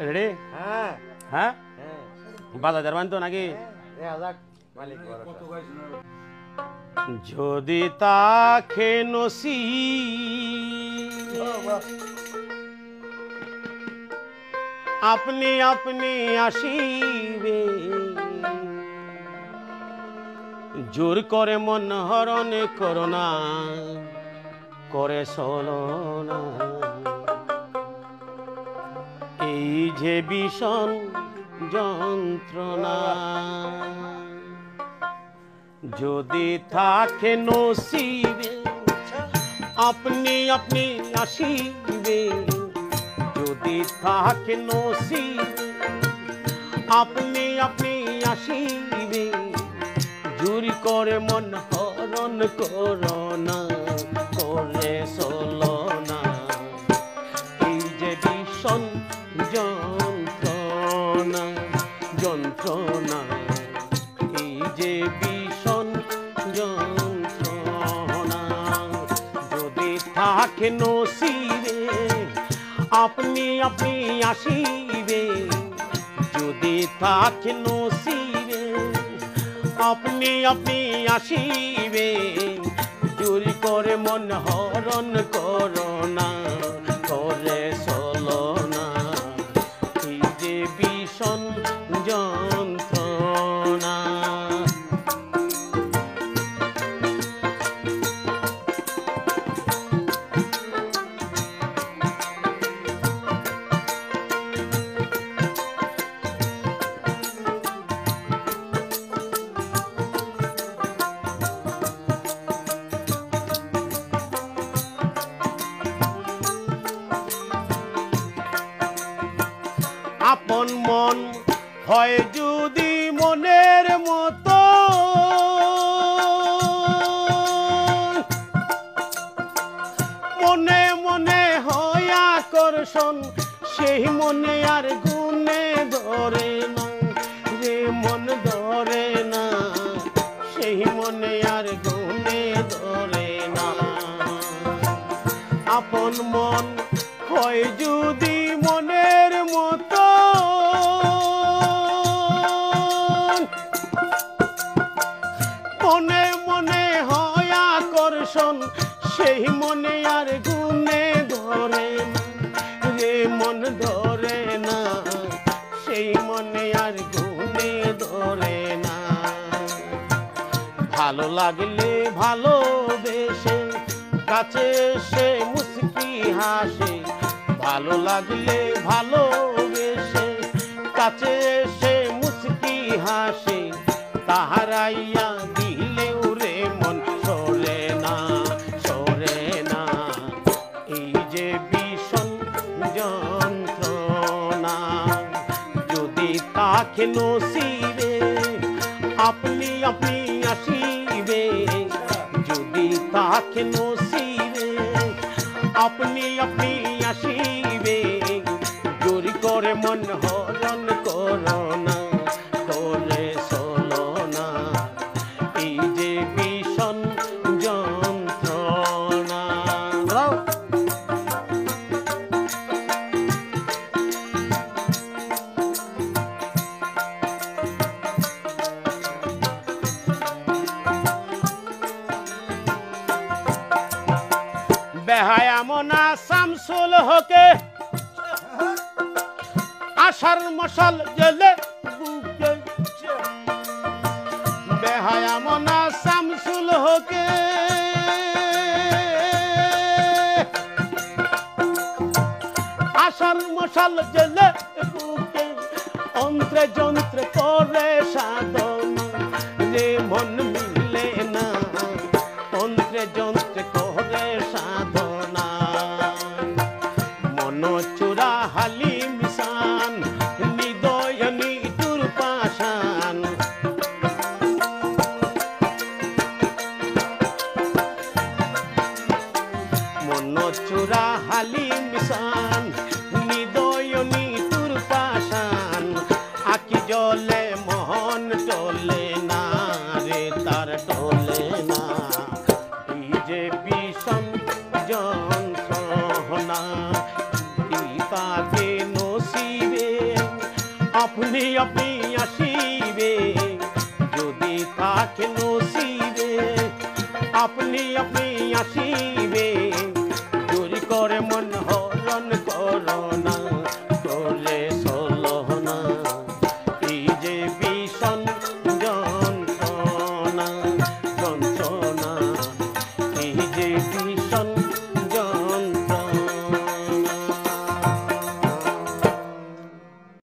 Ready? হ্যাঁ হ্যাঁ হ্যাঁ বাজার যাবেন তো নাকি? মালিক যদি তাকে নসিব আপনি আপনি আসিবে, জোর করে মন হরণ করোনা করে চলনা, এই যে ভীষণ যন্ত্রণা। যদি থাকে নসিবে আপনি আপনি আসিবে, যদি থাকে নসিবে আপনি আপনি আসিবে, জুরি করে মন হরণ করোনা করে চলনা, এই যে ভীষণ যন্ত্রণা যন্ত্রণা, এই যে ভীষণ যন্ত্রণা। যদি থাকে নসিবে আপনি আপনি আসিবে, যদি থাকে নসিবে আপনি আপনি আসিবে, চুরি করে মন হরণ করোনা করে চলনা, এই যে ভীষণ যন্ত্রণা। আপন মন হয় যদি মনের মতো, মনে মনে হয় আকর্ষণ, সেই মনে আর গুণে ধরে না রে, মন ধরে না, সেই মনে আর গুণে ধরে না। আপন মন হয় যদি মনের মতো, মনে মনে হয় আকর্ষণ, সেই মনে আর গুণে ধরে না রে, মন ধরে না, সেই মনে আর গুণে ধরে না। ভালো লাগলে ভালোবেসে কাছে সে মুস্কি হাসে, ভালো লাগলে ভালোবেসে কাছে সে মুস্কি হাসে, তাহারাইয়া দিলে উরে মন সরে না সরে না, এই যে ভীষণ যন্ত্রণা। যদি তাকে নসিবে আপনি আপনি আসিবে, যদি তাকে নসিবে আপনি আপনি আসিবে, জোরি করে মন হরণ করোনা করে চলনা, এই যে ভীষণ যন্ত্রণা। বেহায়া মনা শামসুল হকে আশার মশাল জেলে বুকে, বেহায়া মনা শামসুল হকে আশার মশাল জেলে বুকে, অন্ত্রে যন্ত্রে করে সাধনা রে, মন মিলে না, অন্ত্রে যন্ত্রে করে সাধনা। মন চূড়া হালি মিশান, হৃদয় নিটুর পাশান, মন চূড়া হালি মিশান, হৃদয় নিটুর পাশান, আখি জলে মোহন টলে না রে, তার টলে না, এই যে ভীষণ যন্ত্রণা। তাকে নসিবে আপনি আপনি আসিবে যদি থাকে নসিবে আপনি আপনি আসিবে চুরি করে মন হরণ করো না